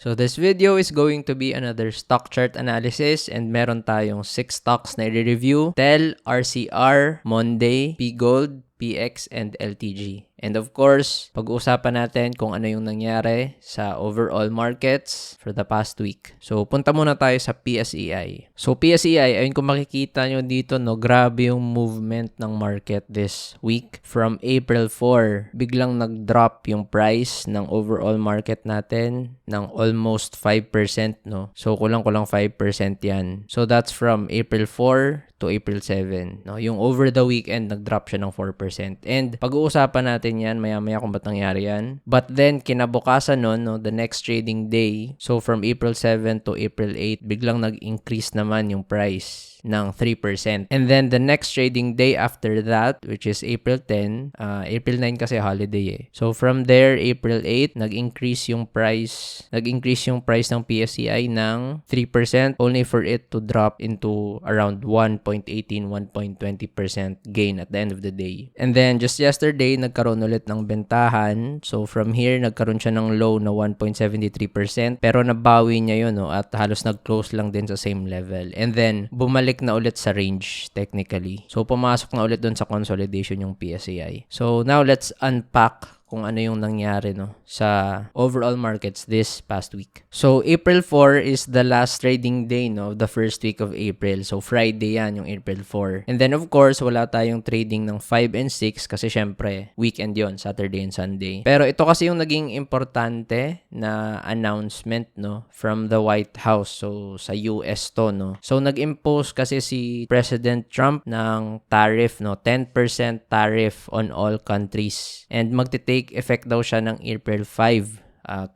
So this video is going to be another stock chart analysis and meron tayong 6 stocks na i-review: TEL, RCR, Monday, P-Gold, PX, and LTG. And of course, pag-uusapan natin kung ano yung nangyari sa overall markets for the past week. So, punta muna tayo sa PSEI. So, PSEI, ayun kung makikita nyo dito, no, grabe yung movement ng market this week. From April 4, biglang nag-drop yung price ng overall market natin ng almost 5%, no? So, kulang-kulang 5% yan. So, that's from April 4 to April 7. No? Yung over the weekend, nag-drop siya ng 4%. And pag-uusapan natin yan maya-maya kung ba't nangyari yan. But then, kinabukasan nun, no, the next trading day, so from April 7 to April 8, biglang nag-increase naman yung price ng 3%. And then, the next trading day after that, which is April 10, April 9 kasi holiday eh. So, from there, April 8, nag-increase yung price ng PSEI ng 3%, only for it to drop into around 1.18, 1.20% gain at the end of the day. And then, just yesterday, nagkaroon ulit ng bentahan. So, from here, nagkaroon siya ng low na 1.73%, pero nabawi niya yun, no, at halos nag-close lang din sa same level. And then, bumalik na ulit sa range technically. So, pumasok na ulit dun sa consolidation yung PSEI. So, now let's unpack kung ano yung nangyari, no, sa overall markets this past week. So, April 4 is the last trading day, no, of the first week of April. So, Friday yan, yung April 4. And then, of course, wala tayong trading ng 5 and 6 kasi syempre, weekend yon, Saturday and Sunday. Pero ito kasi yung naging importante na announcement, no, from the White House. So, sa US to, no. So, nag-impose kasi si President Trump ng tariff, no, 10% tariff on all countries. And magte-take effect daw siya ng April 5,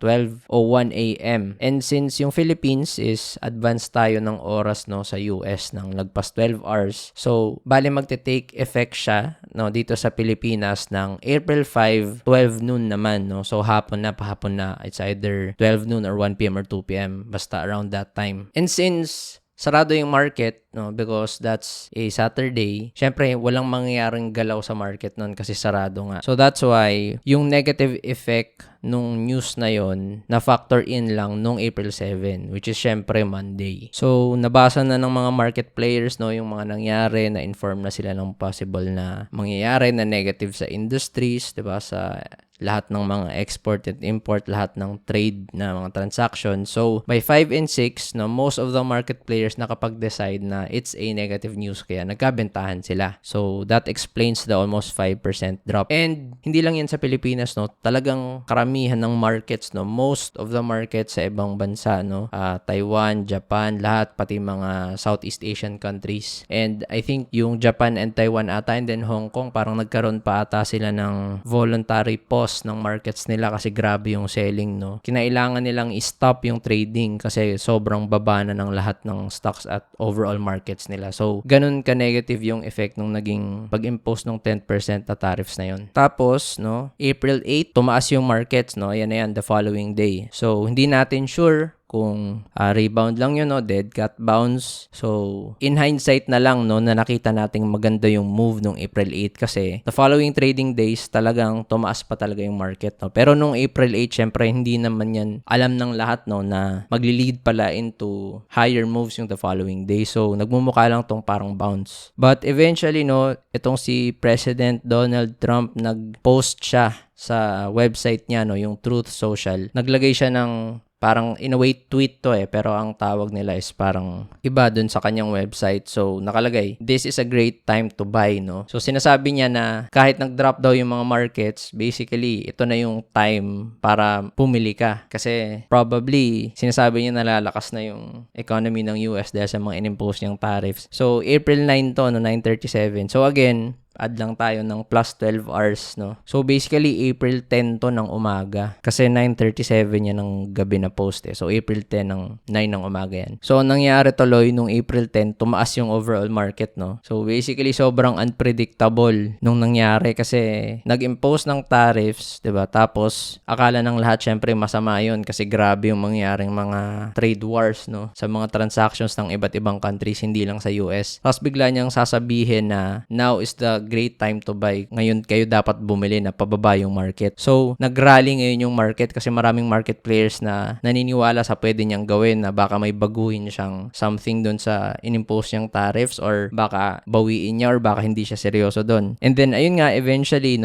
12:01 a.m. And since yung Philippines is advanced tayo ng oras, no, sa US ng lagpas 12 hours, so bali magte-take effect siya, no, dito sa Pilipinas ng April 5, 12 noon naman, no. So pahapon na. It's either 12 noon or 1 p.m. or 2 p.m. basta around that time. And since sarado yung market, no, because that's a Saturday, syempre walang mangyayaring galaw sa market nun kasi sarado nga. So that's why yung negative effect nung news na yon na factor in lang nung April 7, which is syempre Monday. So nabasa na ng mga market players, no, yung mga nangyari, na inform na sila ng possible na mangyayari na negative sa industries, 'di ba, sa lahat ng mga export and import, lahat ng trade na mga transaction. So, by 5 and 6, no, most of the market players nakapag-decide na it's a negative news, kaya nagkabentahan sila. So, that explains the almost 5% drop. And, hindi lang yan sa Pilipinas, no, talagang karamihan ng markets, no, most of the markets sa ibang bansa, no, Taiwan, Japan, lahat, pati mga Southeast Asian countries. And, I think yung Japan and Taiwan ata, and then Hong Kong, parang nagkaroon pa ata sila ng voluntary pause ng markets nila kasi grabe yung selling, no. Kinailangan nilang i-stop yung trading kasi sobrang baba na ng lahat ng stocks at overall markets nila. So, ganun ka-negative yung effect nung naging pag-impose ng 10% na tariffs na yun. Tapos, no, April 8, tumaas yung markets, no. Ayan na yan, the following day. So, hindi natin sure kung rebound lang yun, no, dead cat bounce. So, in hindsight na lang, no, na nakita nating maganda yung move nung April 8 kasi the following trading days talagang tumaas pa talaga yung market, no. Pero nung April 8, syempre hindi naman yan alam ng lahat, no, na magli-lead pala into higher moves yung the following day. So, nagmumukha lang tong parang bounce. But eventually, no, itong si President Donald Trump, nag-post siya sa website niya, no, yung Truth Social. Naglagay siya ng parang in a way tweet to pero ang tawag nila is parang iba dun sa kanyang website. So, nakalagay, this is a great time to buy, no? So, sinasabi niya na kahit nag-drop daw yung mga markets, basically, ito na yung time para pumili ka. Kasi probably, sinasabi niya nalalakas na yung economy ng US dahil sa mga in-impose niyang tariffs. So, April 9 to, no, 9:37. So, again, add lang tayo ng plus 12 hours, no? So, basically, April 10 to ng umaga. Kasi 9:37 yan ng gabi na post So, April 10 ng 9 ng umaga yan. So, nangyari tuloy nung April 10, tumaas yung overall market, no? So, basically, sobrang unpredictable nung nangyari kasi nag-impose ng tariffs, 'di ba? Tapos, akala ng lahat, syempre, masama yun kasi grabe yung mangyaring mga trade wars, no? Sa mga transactions ng iba't ibang countries, hindi lang sa US. Tapos, bigla niyang sasabihin na now is the great time to buy. Ngayon kayo dapat bumili na pababa yung market. So, nag-rally ngayon yung market kasi maraming market players na naniniwala sa pwede niyang gawin na baka may baguhin siyang something dun sa inimpose niyang tariffs or baka bawiin niya or baka hindi siya seryoso dun. And then, ayun nga, eventually,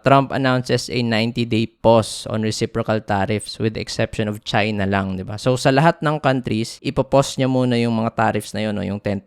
Trump announces a 90-day pause on reciprocal tariffs with the exception of China lang, di ba? So, sa lahat ng countries, ipopause niya muna yung mga tariffs na yun, yung 10%.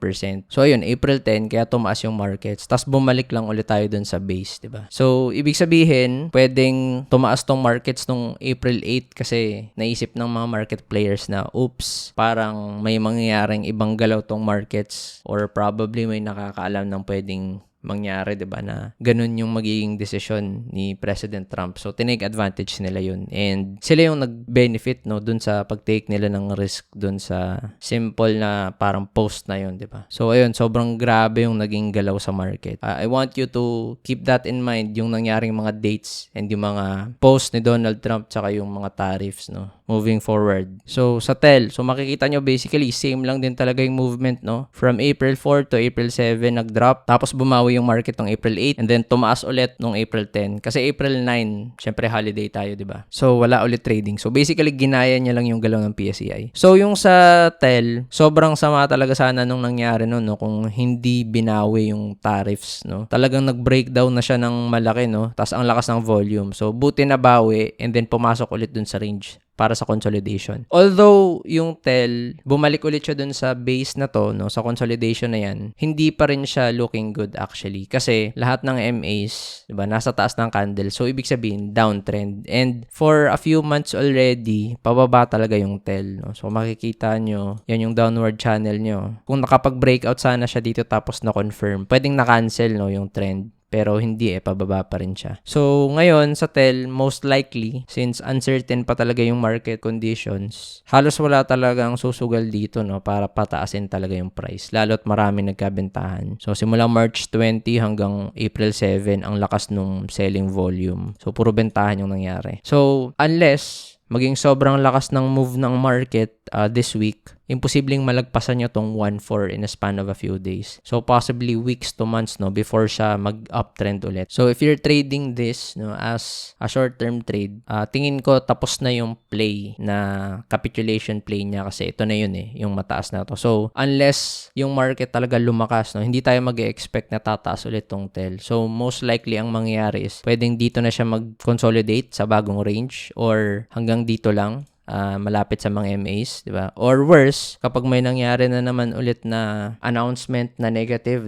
So, ayun, April 10, kaya tumaas yung markets. Tapos, bumalik lang ulit tayo dun sa base, di ba? So, ibig sabihin, pwedeng tumaas tong markets nung April 8 kasi naisip ng mga market players na, oops, parang may mangyayaring ibang galaw tong markets or probably may nakakaalam ng pwedeng mangyari, 'di ba, na ganun yung magiging desisyon ni President Trump. So tinake advantage nila yun and sila yung nag-benefit dun sa pag-take nila ng risk dun sa simple na parang post na yun, 'di ba? So ayun, sobrang grabe yung naging galaw sa market. I want you to keep that in mind, yung nangyaring mga dates and yung mga post ni Donald Trump tsaka yung mga tariffs, moving forward. So sa TEL, so makikita nyo basically same lang din talaga yung movement, from April 4 to April 7 nag-drop, tapos bumawi yung market ng April 8 and then tumaas ulit nung April 10 kasi April 9 syempre holiday tayo, di ba? So wala ulit trading. So basically ginaya niya lang yung galaw ng PSEI. So yung sa TEL, sobrang sama talaga sana nung nangyari kung hindi binawi yung tariffs, Talagang nag-breakdown na siya ng malaki, Tapos ang lakas ng volume. So buti na bawi and then pumasok ulit dun sa range para sa consolidation. Although yung TEL, bumalik ulit siya dun sa base na to, sa consolidation na yan, hindi pa rin siya looking good actually. Kasi lahat ng MAs, diba, nasa taas ng candle. So, ibig sabihin, downtrend. And for a few months already, pababa talaga yung TEL. So, makikita nyo, yan yung downward channel nyo. Kung nakapag-breakout sana siya dito tapos na-confirm, pwedeng na-cancel yung trend. Pero hindi pababa pa rin siya. So, ngayon sa TEL, most likely, since uncertain pa talaga yung market conditions, halos wala talagang susugal dito, para pataasin talaga yung price. Lalo't marami nagkabentahan. So, simula March 20 hanggang April 7, ang lakas nung selling volume. So, puro bentahan yung nangyari. So, unless maging sobrang lakas ng move ng market this week, imposibleng malagpasan nyo tong 1.4 in a span of a few days. So, possibly weeks to months, before siya mag-uptrend ulit. So, if you're trading this, as a short-term trade, tingin ko tapos na yung play na capitulation play niya kasi ito na yun yung mataas na to. So, unless yung market talaga lumakas, hindi tayo mag-expect na tataas ulit tong TEL. So, most likely ang mangyayari is pwedeng dito na siya mag-consolidate sa bagong range or hanggang dito lang. Malapit sa mga MAs, di ba? Or worse, kapag may nangyari na naman ulit na announcement na negative,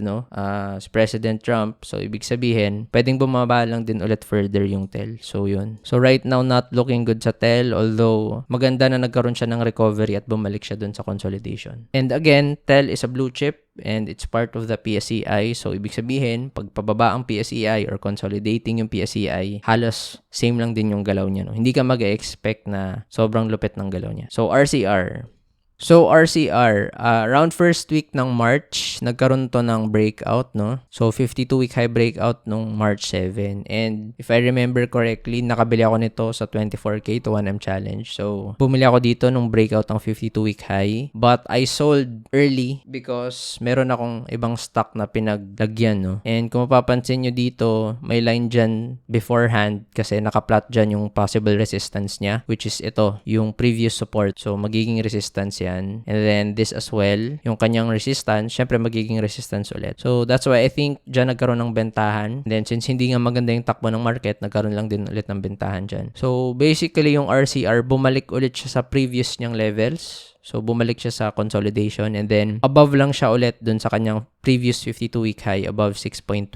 si President Trump, so ibig sabihin, pwedeng bumaba lang din ulit further yung TEL. So yun. So right now, not looking good sa TEL, although maganda na nagkaroon siya ng recovery at bumalik siya dun sa consolidation. And again, TEL is a blue chip and it's part of the PSEI. So, ibig sabihin, pag pababa ang PSEI or consolidating yung PSEI, halos same lang din yung galaw niya. Hindi ka mag-expect na sobrang lupit ng galaw niya. So, RCR. So, RCR, around first week ng March, nagkaroon to ng breakout, So, 52-week high breakout nung March 7. And if I remember correctly, nakabili ako nito sa 24K to 1M challenge. So, bumili ako dito nung breakout ng 52-week high. But I sold early because meron akong ibang stock na pinaglagyan, And kung mapapansin nyo dito, may line dyan beforehand kasi nakaplot dyan yung possible resistance niya, which is ito, yung previous support. So, magiging resistance yan. And then this as well, yung kanyang resistance, syempre magiging resistance ulit. So that's why I think dyan nagkaroon ng bentahan. And then since hindi nga maganda yung takbo ng market, nagkaroon lang din ulit ng bentahan dyan. So basically yung RCR, bumalik ulit siya sa previous niyang levels. So, bumalik siya sa consolidation and then above lang siya ulit dun sa kanyang previous 52-week high above 6.29.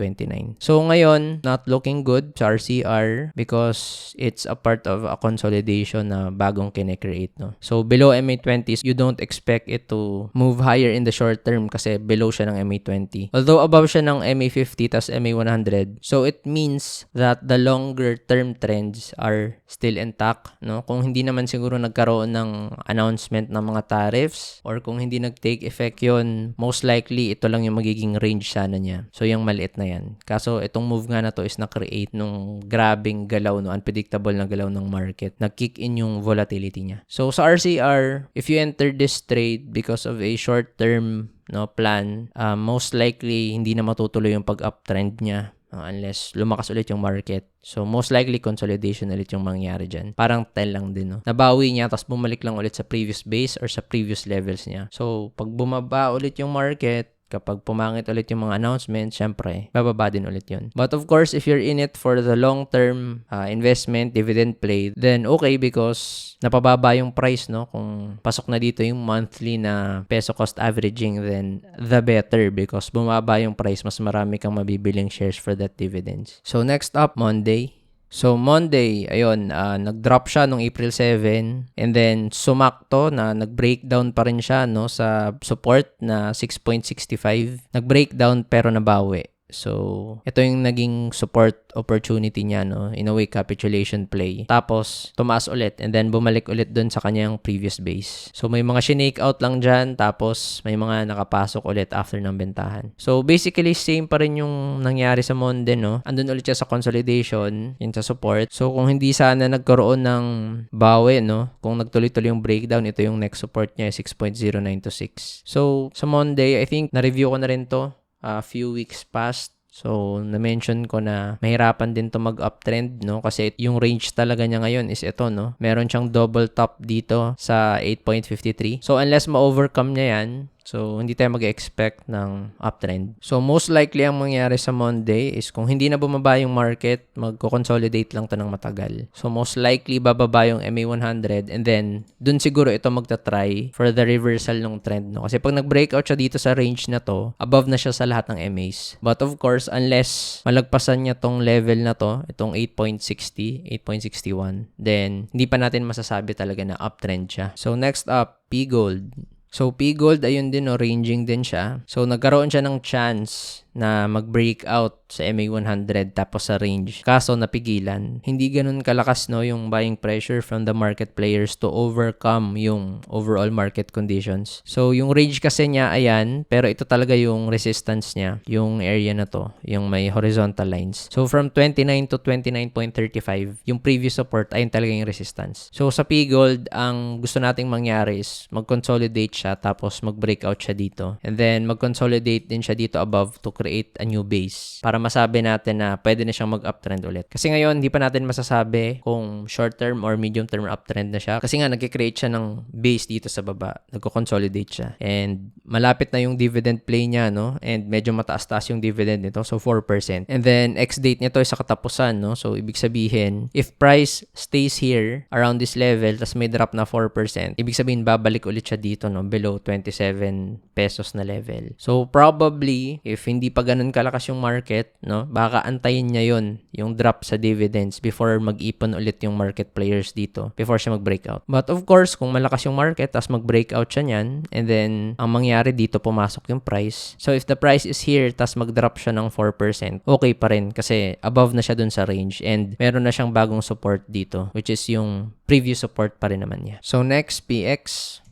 So, ngayon, not looking good sa RCR because it's a part of a consolidation na bagong kinecreate, So, below MA20, you don't expect it to move higher in the short term kasi below siya ng MA20. Although, above siya ng MA50 tas MA100. So, it means that the longer term trends are still intact, Kung hindi naman siguro nagkaroon ng announcement ng mga mga tariffs or kung hindi nag-take effect yun, most likely ito lang yung magiging range sana niya. So yung maliit na yan. Kaso itong move nga na to is na-create nung grabing galaw, no, unpredictable na galaw ng market. Nag-kick in yung volatility niya. So sa RCR, if you enter this trade because of a short-term plan, most likely hindi na matutuloy yung pag-uptrend niya. Unless lumakas ulit yung market. So, most likely, consolidation ulit yung mangyari dyan. Parang tell lang din, no? Nabawi niya, tapos bumalik lang ulit sa previous base or sa previous levels niya. So, pag bumaba ulit yung market, kapag pumangit ulit yung mga announcements, syempre, bababa din ulit yun. But of course, if you're in it for the long-term investment, dividend play, then okay because napababa yung price, no? Kung pasok na dito yung monthly na peso cost averaging, then the better because bumaba yung price, mas marami kang mabibiling shares for that dividends. So next up, Monday. So, Monday, ayun, nag-drop siya nung April 7 and then sumakto na nag-breakdown pa rin siya, no, sa support na 6.65. Nag-breakdown pero nabawi. So, ito yung naging support opportunity niya, no? In a way, capitulation play. Tapos, tumaas ulit and then bumalik ulit dun sa kanyang previous base. So, may mga shinake out lang dyan tapos may mga nakapasok ulit after ng bentahan. So, basically, same pa rin yung nangyari sa Monday, no? Andun ulit siya sa consolidation, yun sa support. So, kung hindi sana nagkaroon ng bawi, no? Kung nagtuloy-tuloy yung breakdown, ito yung next support niya, 6.0926. So, sa Monday, I think, na-review ko na rin to. A few weeks past. So, na-mention ko na mahirapan din to mag-uptrend, no? Kasi yung range talaga niya ngayon is ito, no? Meron siyang double top dito sa 8.53. So, unless ma-overcome niya yan, so, hindi tayo mag-expect ng uptrend. So, most likely ang mangyari sa Monday is kung hindi na bumaba yung market, magko-consolidate lang to ng matagal. So, most likely bababa yung MA100 and then dun siguro ito magta-try for the reversal ng trend, no? Kasi pag nag-breakout siya dito sa range na to, above na siya sa lahat ng MAs. But of course, unless malagpasan niya tong level na to, itong 8.60, 8.61, then hindi pa natin masasabi talaga na uptrend siya. So, next up, P-Gold. So, P-Gold, ayun din, no, ranging din siya. So, nagkaroon siya ng chance na mag-breakout sa MA100 tapos sa range. Kaso, napigilan. Hindi ganun kalakas, no, yung buying pressure from the market players to overcome yung overall market conditions. So, yung range kasi niya, ayan, pero ito talaga yung resistance niya, yung area na to, yung may horizontal lines. So, from 29 to 29.35, yung previous support, ayun talaga yung resistance. So, sa P-Gold, ang gusto nating mangyari is mag-consolidate siya tapos mag-breakout siya dito. And then, mag-consolidate din siya dito above to create a new base para masabi natin na pwede na siyang mag-uptrend ulit. Kasi ngayon, hindi pa natin masasabi kung short-term or medium-term uptrend na siya. Kasi nga, nag-create siya ng base dito sa baba. Nagko-consolidate siya. And malapit na yung dividend play niya, no? And medyo mataas-taas yung dividend nito. So, 4%. And then, ex-date nito is sa katapusan, no? So, ibig sabihin, if price stays here around this level, tas may drop na 4%, ibig sabihin, babalik ulit siya dito, no? Below 27 pesos na level. So, probably, if hindi pa ganun kalakas yung market, no, baka antayin niya yon yung drop sa dividends before mag-ipon ulit yung market players dito before siya mag-breakout. But of course, kung malakas yung market tapos mag-breakout siya niyan and then ang mangyari dito pumasok yung price. So if the price is here tapos mag-drop siya ng 4%, okay pa rin kasi above na siya dun sa range and meron na siyang bagong support dito which is yung previous support pa rin naman niya. So next, PX.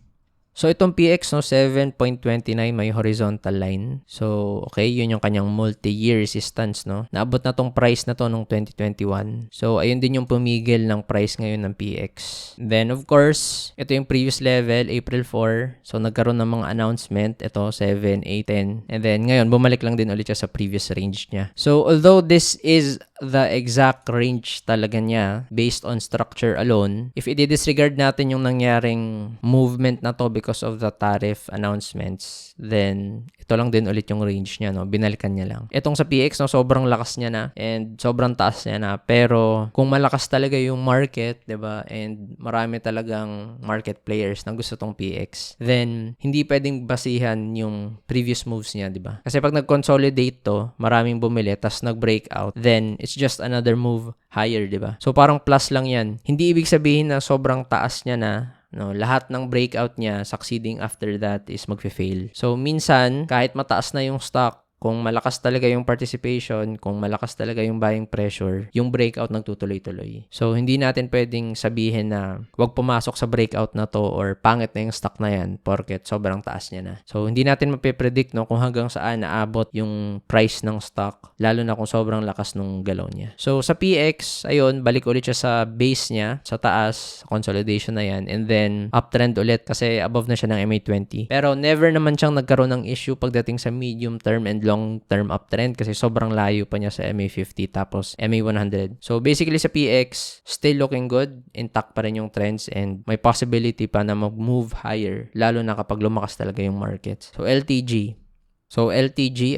So, itong PX, no, 7.29 may horizontal line. So, okay, yun yung kanyang multi-year resistance, no. Naabot na tong price na to nung 2021. So, ayun din yung pumigil ng price ngayon ng PX. Then, of course, ito yung previous level, April 4. So, nagkaroon ng mga announcement. Ito, 7, 8, 10. And then, ngayon, bumalik lang din ulit siya sa previous range niya. So, although this is the exact range talaga niya based on structure alone, if i-disregard natin yung nangyaring movement na to because of the tariff announcements, then ito lang din ulit yung range niya, no? Binalikan niya lang. Itong sa PX, no, sobrang lakas niya na and sobrang taas niya na. Pero kung malakas talaga yung market, 'di ba? And marami talagang market players na gusto tong PX, then hindi pwedeng basihan yung previous moves niya, 'di ba? Kasi pag nag-consolidate to, maraming bumili tas nag-breakout, then it's just another move higher, 'di ba? So parang plus lang 'yan. Hindi ibig sabihin na sobrang taas niya na, no, lahat ng breakout niya succeeding after that is magfe-fail. So minsan kahit mataas na yung stock kung malakas talaga yung participation, kung malakas talaga yung buying pressure, yung breakout nagtutuloy-tuloy. So, hindi natin pwedeng sabihin na wag pumasok sa breakout na to or pangit na yung stock na yan porket sobrang taas niya na. So, hindi natin mapipredict no, kung hanggang saan naabot yung price ng stock, lalo na kung sobrang lakas nung galaw niya. So, sa PX, ayun, balik ulit siya sa base niya, sa taas, consolidation na yan, and then uptrend ulit kasi above na siya ng MA20. Pero never naman siyang nagkaroon ng issue pagdating sa medium term and long-term uptrend kasi sobrang layo pa niya sa MA50 tapos MA100. So basically sa PX, still looking good, intact pa rin yung trends and may possibility pa na mag-move higher lalo na kapag lumakas talaga yung market. So LTG,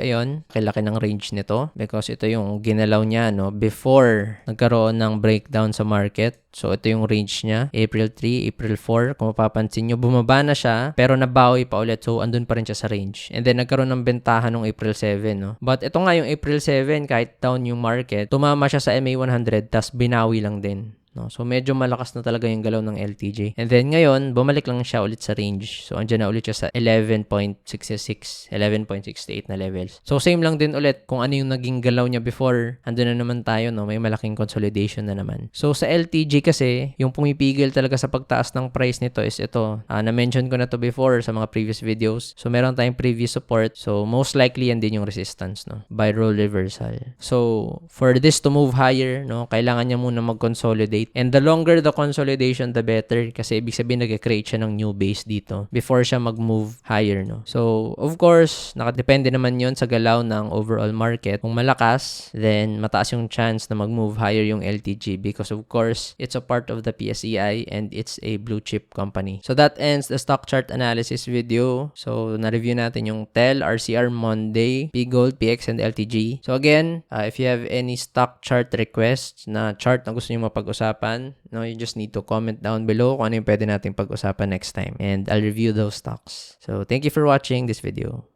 ayun, kilaki ng range nito because ito yung ginalaw niya, no, before nagkaroon ng breakdown sa market. So, ito yung range niya, April 3, April 4. Kung mapapansin nyo, bumaba na siya, pero nabawi pa ulit. So, andun pa rin siya sa range. And then, nagkaroon ng bentahan nung April 7, no? But ito nga yung April 7, kahit down yung market, tumama siya sa MA100, tas binawi lang din. No? So, medyo malakas na talaga yung galaw ng LTJ. And then, ngayon, bumalik lang siya ulit sa range. So, andyan na ulit siya sa 11.66, 11.68 na levels. So, same lang din ulit kung ano yung naging galaw niya before. Andun na naman tayo, no? May malaking consolidation na naman. So, sa LTJ kasi, yung pumipigil talaga sa pagtaas ng price nito is ito. Na-mention ko na to before sa mga previous videos. So, meron tayong previous support. So, most likely, yan din yung resistance, no? Buy roll reversal. So, for this to move higher, no? Kailangan niya muna mag-consolidate. And the longer the consolidation, the better. Kasi ibig sabihin, nag-create siya ng new base dito before siya mag-move higher, no? So, of course, nakadepende naman yon sa galaw ng overall market. Kung malakas, then mataas yung chance na mag-move higher yung LTG because of course, it's a part of the PSEI and it's a blue chip company. So, that ends the stock chart analysis video. So, na-review natin yung TEL, RCR, Monday, P-Gold, PX, and LTG. So, again, if you have any stock chart requests na chart na gusto nyo mapag-usapan, no, you just need to comment down below kung ano yung pwede natin pag-usapan next time. And I'll review those stocks. So, thank you for watching this video.